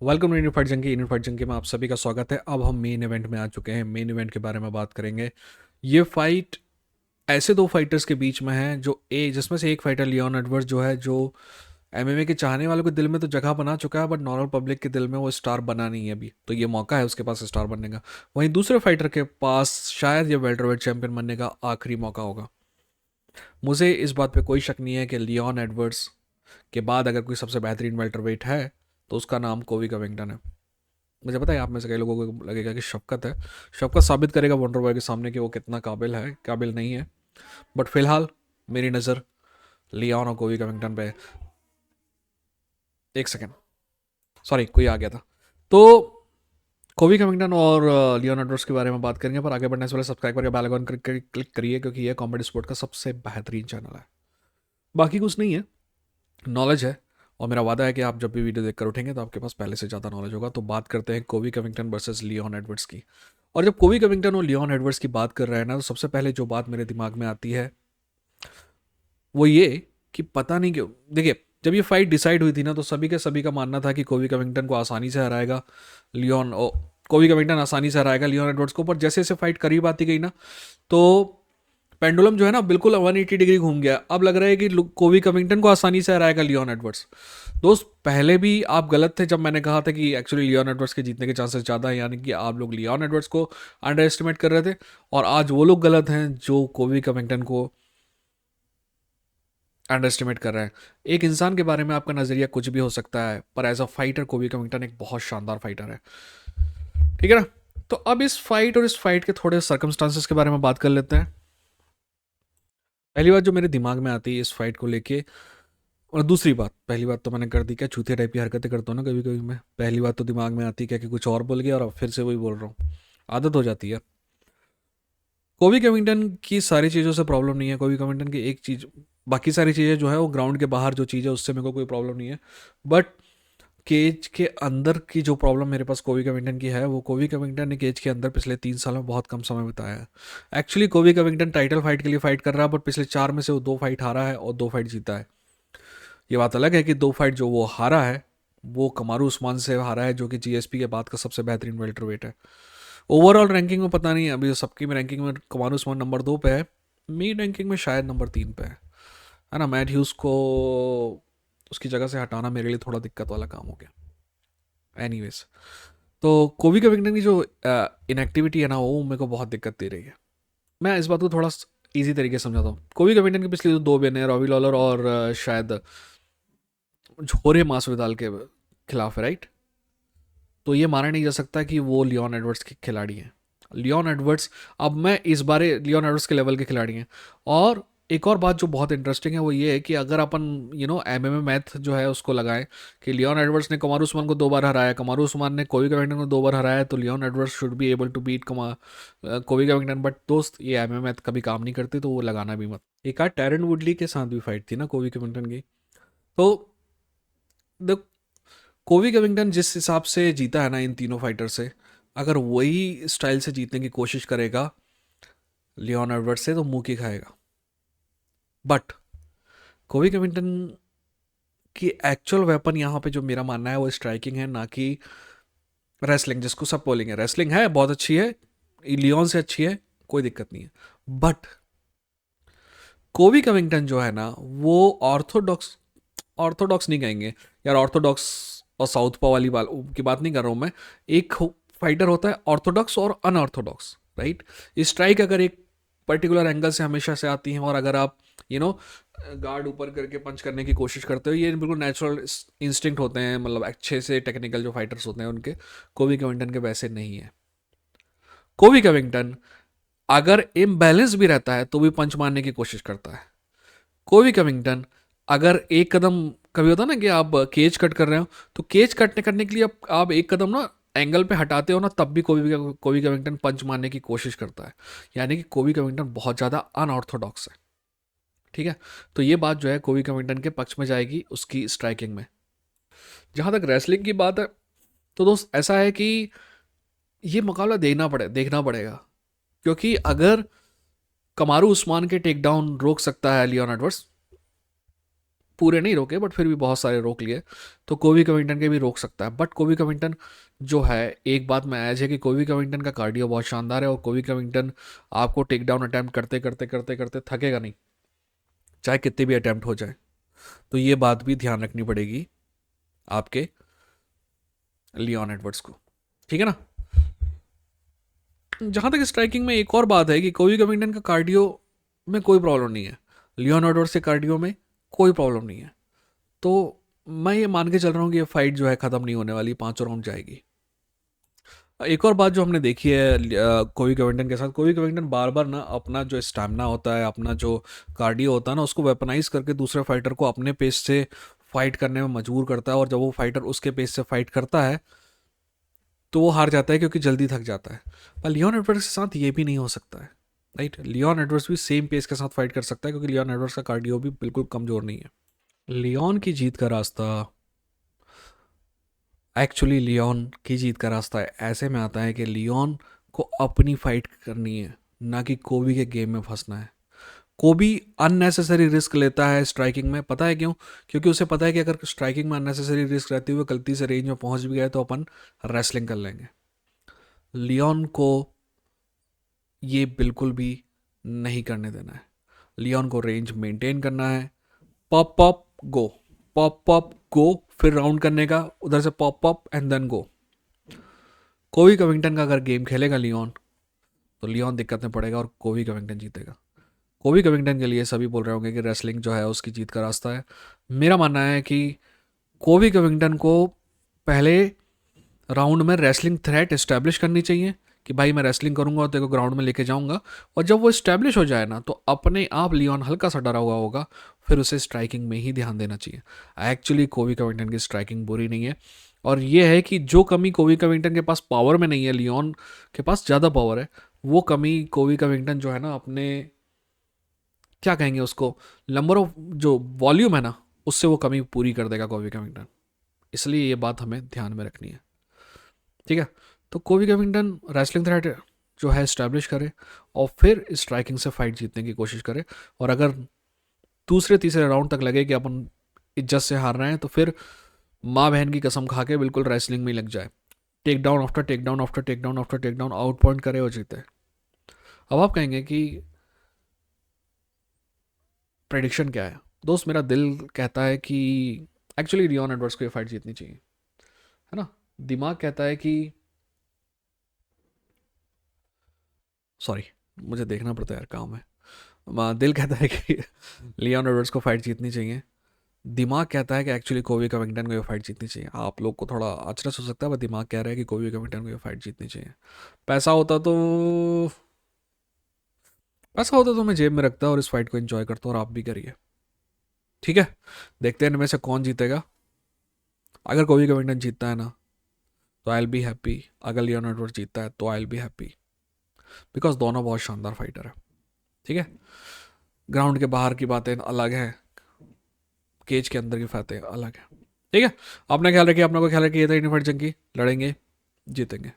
Welcome unit fight जंगी में आप सभी का स्वागत है। अब हम मेन इवेंट में आ चुके हैं। मेन इवेंट के बारे में बात करेंगे। ये फाइट ऐसे दो फाइटर्स के बीच में है जो जिसमें से एक फाइटर लियोन एडवर्ड्स जो है, जो एमएमए के चाहने वालों के दिल में तो जगह बना चुका है, बट नॉर्मल पब्लिक के दिल में वो स्टार बना नहीं है अभी। तो ये मौका है उसके पास स्टार बनने का। वहीं दूसरे फाइटर के पास शायद ये वेल्टरवेट चैंपियन बनने का आखिरी मौका होगा। मुझे इस बात पे कोई शक नहीं है कि लियोन एडवर्ड्स के बाद अगर कोई सबसे बेहतरीन वेल्टरवेट है तो उसका नाम कोवी कविंगटन है। मुझे पता है आप में से कई लोगों को लगेगा कि शफकत है। शफकत साबित करेगा वंडर बॉय के सामने कि वो कितना काबिल है, काबिल नहीं है। बट फिलहाल मेरी नज़र लियोन और कोवी कविंगटन पे है। एक सेकेंड, सॉरी कोई आ गया था। तो कोवी कविंगटन और लियोन एडवर्ड्स के बारे में बात करेंगे, पर आगे बढ़ने से पहले सब्सक्राइब करके बेल आइकन क्लिक करिए, क्योंकि यह कॉमेडी स्पोर्ट का सबसे बेहतरीन चैनल है। बाकी कुछ नहीं है, नॉलेज है। और मेरा वादा है कि आप जब भी वीडियो देखकर उठेंगे तो आपके पास पहले से ज़्यादा नॉलेज होगा। तो बात करते हैं कोवी कविंगटन वर्सेस लियोन एडवर्ड्स की। और जब कोवी कविंगटन और लियोन एडवर्ड्स की बात कर रहे हैं ना, तो सबसे पहले जो बात मेरे दिमाग में आती है वो ये कि पता नहीं क्यों, देखिए, जब ये फाइट डिसाइड हुई थी ना, तो सभी के सभी का मानना था कि कोवी कविंगटन को आसानी से हराएगा लियोन ओ कोवी कविंगटन आसानी से हराएगा लियोन एडवर्ड्स को। पर जैसे जैसे फाइट करीब आती गई ना, तो पेंडुलम जो है ना बिल्कुल 180 डिग्री घूम गया। अब लग रहा है कि कोवी कविंगटन को आसानी से हराएगा लियोन एडवर्ड्स। दोस्त, पहले भी आप गलत थे जब मैंने कहा था कि एक्चुअली लियोन एडवर्ड्स के जीतने के चांसेस ज़्यादा है, यानी कि आप लोग लियोन एडवर्ड्स को अंडर एस्टिमेट कर रहे थे। और आज वो लोग गलत हैं जो कोवी कविंगटन को अंडर एस्टिमेट कर रहे हैं। एक इंसान के बारे में आपका नज़रिया कुछ भी हो सकता है, पर as a fighter Covey Covington एक बहुत शानदार फाइटर है। ठीक है ना? तो अब इस फाइट और इस फाइट के थोड़े सर्कमस्टांसेस के बारे में बात कर लेते हैं। पहली बात जो मेरे दिमाग में आती है इस फाइट को लेके, और दूसरी बात, पहली बात तो मैंने कर दी, क्या चूतिया टाइप की हरकतें करता हूँ ना कभी कभी मैं। पहली बात तो दिमाग में आती है क्या कि कुछ और बोल गया और अब फिर से वही बोल रहा हूँ। आदत हो जाती है। कोवी कविंगटन की सारी चीज़ों से प्रॉब्लम नहीं है। कोवी कविंगटन की एक चीज़, बाकी सारी चीज़ें जो है वो ग्राउंड के बाहर जो चीज़ है उससे मेरे को कोई प्रॉब्लम नहीं है। बट केज के अंदर की जो प्रॉब्लम मेरे पास कोवी कविंगटन की है, वो कोवी कविंगटन ने केज के अंदर पिछले 3 साल में बहुत कम समय बिताया है। एक्चुअली कोवी कविंगटन टाइटल फाइट के लिए फाइट कर रहा है, बट पिछले 4 में से वो 2 फाइट हारा है और 2 फाइट जीता है। ये बात अलग है कि 2 फाइट जो वो हारा है वो कमारू उस्मान से हारा है, जो कि जीएसपी के बाद का सबसे बेहतरीन वेल्टरवेट है। ओवरऑल रैंकिंग में पता नहीं, अभी सबकी में रैंकिंग में कमारू उस्मान नंबर 2 पे है। मेरी रैंकिंग में शायद नंबर 3 पे है ना। मैट ह्यूज को उसकी जगह से हटाना मेरे लिए थोड़ा दिक्कत वाला काम हो गया। एनीवेज, तो कोवी कविंगटन की जो इनएक्टिविटी है ना, वो मेरे को बहुत दिक्कत दे रही है। मैं इस बात को थोड़ा इजी तरीके से समझाता हूँ। कोवी कविंगटन के पिछले जो 2 विन है, रॉबी लॉलर और शायद झोरे मासविदाल के खिलाफ है, राइट? तो ये माना नहीं जा सकता कि वो लियोन एडवर्ड्स के खिलाड़ी हैं। लियोन एडवर्ड्स, अब मैं इस बारे लियोन एडवर्ड्स के लेवल के खिलाड़ी हैं। और एक और बात जो बहुत इंटरेस्टिंग है वो ये है कि अगर अपन एमएमए मैथ जो है उसको लगाएं कि लियोन एडवर्ड्स ने कमारू उस्मान को 2 बार हराया, कमारू उस्मान ने कोवी कविंगटन को 2 बार हराया, तो Leon Edwards should be able to beat कोवी कविंगटन। बट दोस्त, ये एमएमए मैथ कभी काम नहीं करती, तो वो लगाना भी मत। एक आध टैरन वुडली के साथ भी फाइट थी ना कोवी कविंगटन की। तो द कोवी कविंगटन जिस हिसाब से जीता है ना इन तीनों फाइटर से, अगर वही स्टाइल से जीतने की कोशिश करेगा लियोन एडवर्ड्स से, तो मुंह की खाएगा। बट कोवी कविंगटन की एक्चुअल वेपन यहाँ पे जो मेरा मानना है वो स्ट्राइकिंग है, ना कि रेसलिंग, जिसको सब बोलेंगे। रेसलिंग है बहुत अच्छी है, लियोन से अच्छी है, कोई दिक्कत नहीं है। बट कोवी कविंगटन जो है ना, वो ऑर्थोडॉक्स, ऑर्थोडॉक्स नहीं कहेंगे यार, ऑर्थोडॉक्स और साउथपा वाली बात की बात नहीं कर रहा हूँ मैं। एक फाइटर होता है ऑर्थोडॉक्स और अनऑर्थोडॉक्स, राइट? स्ट्राइक अगर एक पर्टिकुलर एंगल से हमेशा से आती हैं, और अगर आप यू नो गार्ड ऊपर करके पंच करने की कोशिश करते हो, ये बिल्कुल नेचुरल इंस्टिंक्ट होते हैं, मतलब अच्छे से टेक्निकल जो फाइटर्स होते हैं उनके। कोवी कविंगटन के वैसे नहीं है। कोवी कविंगटन अगर इम्बैलेंस भी रहता है तो भी पंच मारने की कोशिश करता है। कोवी कविंगटन अगर एक कदम, कभी होता है ना कि आप केज कट कर रहे हो, तो केज कटने करने के लिए आप एक कदम ना एंगल पे हटाते हो ना, तब भी कोवी कविंगटन पंच मारने की कोशिश करता है। यानी कि कोवी कविंगटन बहुत ज़्यादा अनऑर्थोडॉक्स है। ठीक है? तो ये बात जो है कोवी कविंगटन के पक्ष में जाएगी उसकी स्ट्राइकिंग में। जहाँ तक रेसलिंग की बात है, तो दोस्त ऐसा है कि ये मुकाबला देखना पड़ेगा। क्योंकि अगर कमारू उस्मान के टेक डाउन रोक सकता है लियोन एडवर्ड्स, पूरे नहीं रोके बट फिर भी बहुत सारे रोक लिए, तो कोवी कविंगटन के भी रोक सकता है। बट कोवी कविंगटन जो है, एक बात में एज है कि कोवी कविंगटन का कार्डियो बहुत शानदार है और कोवी कविंगटन आपको टेक डाउन अटैम्प्ट करते करते करते करते थकेगा नहीं, चाहे कितने भी अटैम्प्ट हो जाए। तो ये बात भी ध्यान रखनी पड़ेगी आपके लियोन एडवर्ड्स को, ठीक है ना। जहाँ तक स्ट्राइकिंग में एक और बात है कि कोवी कविंगटन का कार्डियो में कोई प्रॉब्लम नहीं है, लियोन एडवर्ड्स के कार्डियो में कोई प्रॉब्लम नहीं है। तो मैं ये मान के चल रहा हूँ कि ये फाइट जो है ख़त्म नहीं होने वाली, 5 राउंड जाएगी। एक और बात जो हमने देखी है कोवी कविंगटन के साथ, कोवी कविंगटन बार बार ना अपना जो स्टैमिना होता है, अपना जो कार्डियो होता है ना, उसको वेपनाइज करके दूसरे फाइटर को अपने पेस से फाइट करने में मजबूर करता है, और जब वो फाइटर उसके पेस से फाइट करता है तो वो हार जाता है क्योंकि जल्दी थक जाता है। पर लियोन एडवर्ड्स के साथ ये भी नहीं हो सकता है, राइट। लियोन एडवर्ड्स भी सेम पेस के साथ फाइट कर सकता है क्योंकि लियोन एडवर्ड्स का कार्डियो भी बिल्कुल कमज़ोर नहीं है। लियोन की जीत का रास्ता, एक्चुअली लियोन की जीत का रास्ता ऐसे में आता है कि लियोन को अपनी फाइट करनी है, ना कि कोबी के गेम में फंसना है। कोबी अननेसेसरी रिस्क लेता है स्ट्राइकिंग में, पता है क्यों? क्योंकि उसे पता है कि अगर स्ट्राइकिंग में अननेसेसरी रिस्क रहते हुए गलती से रेंज में पहुंच भी गए तो अपन रेसलिंग कर लेंगे। लियोन को ये बिल्कुल भी नहीं करने देना है। लियोन को रेंज मेंटेन करना है, pop pop go, pop pop go, फिर राउंड करने का, उधर से pop pop and then go. कोवी कविंगटन का अगर गेम खेलेगा लियोन, तो लियोन दिक्कत में पड़ेगा और कोवी कविंगटन जीतेगा। कोवी कविंगटन के लिए सभी बोल रहे होंगे कि रेसलिंग जो है उसकी जीत का रास्ता है। मेरा मानना है कि कोवी कविंगटन को पहले राउंड में रेसलिंग थ्रेट इस्टेब्लिश करनी चाहिए कि भाई मैं रेसलिंग करूंगा और तेरे को ग्राउंड में लेके जाऊंगा, और जब वो इस्टेब्लिश हो जाए ना, तो अपने आप लियोन हल्का सा डरा हुआ होगा, फिर उसे स्ट्राइकिंग में ही ध्यान देना चाहिए। एक्चुअली कोवी कविंगटन की स्ट्राइकिंग बुरी नहीं है, और ये है कि जो कमी कोवी कविंगटन के पास पावर में नहीं है, लियोन के पास ज़्यादा पावर है। वो कमी कोवी कविंगटन जो है ना, अपने क्या कहेंगे उसको, नंबर ऑफ जो वॉल्यूम है ना, उससे वो कमी पूरी कर देगा कोवी कविंगटन। इसलिए ये बात हमें ध्यान में रखनी है, ठीक है। तो कोवी कविंगटन रेसलिंग थ्रेट जो है इस्टेब्लिश करे और फिर स्ट्राइकिंग से फाइट जीतने की कोशिश करे, और अगर दूसरे तीसरे राउंड तक लगे कि अपन इज्जत से हार रहे हैं, तो फिर माँ बहन की कसम खा के बिल्कुल रेसलिंग में ही लग जाए, take down after take down after take down after take down, out point करे और जीते। अब आप कहेंगे कि प्रेडिक्शन क्या है दोस्त? मेरा दिल कहता है कि एक्चुअली लियोन एडवर्ड्स को ये फाइट जीतनी चाहिए, है ना। दिमाग कहता है कि, सॉरी मुझे देखना पड़ता है यार, काम है। दिल कहता है कि लियोन एडवर्ड्स को फाइट जीतनी चाहिए। दिमाग कहता है कि एक्चुअली कोवी कविंगटन को ये फाइट जीतनी चाहिए। आप लोग को थोड़ा अचरज हो सकता है, पर दिमाग कह रहा है कि कोवी कविंगटन को ये फाइट जीतनी चाहिए। पैसा होता तो पैसा होता तो मैं जेब में रखता और इस फाइट को एंजॉय करता, और आप भी करिए, ठीक है। देखते हैं इनमें से कौन जीतेगा। अगर कोवी कविंगटन जीतता है ना, तो आई विल बी हैप्पी। अगर लियोन एडवर्ड्स जीतता है तो I will be happy, because दोनों बहुत शानदार फाइटर है, ठीक है। ग्राउंड के बाहर की बातें अलग है, केज के अंदर की बातें अलग है, ठीक है। अपना ख्याल रखिए, अपना को ख्याल रखिए। ये था इंडियन फाइट जंकी, लड़ेंगे जीतेंगे।